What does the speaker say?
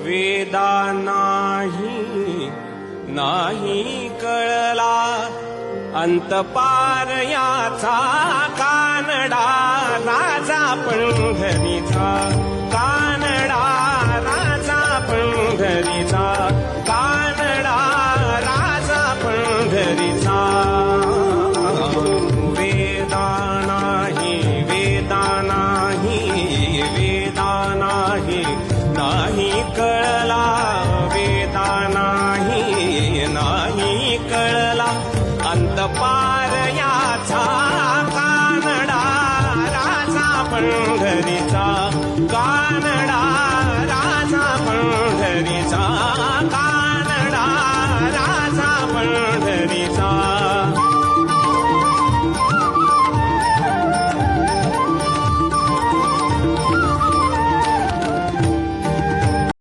वेदा नाही कळला अंतपार याचा कानडा राजा पंढरीचा कानडा राजा पंढरीचा कानडा राजा पंढरीचा वेदा नाही कळला वेदा नाही कळला अंतपार याचा कानडा राजा पंढरीचा कानडा राजा पंढरीचा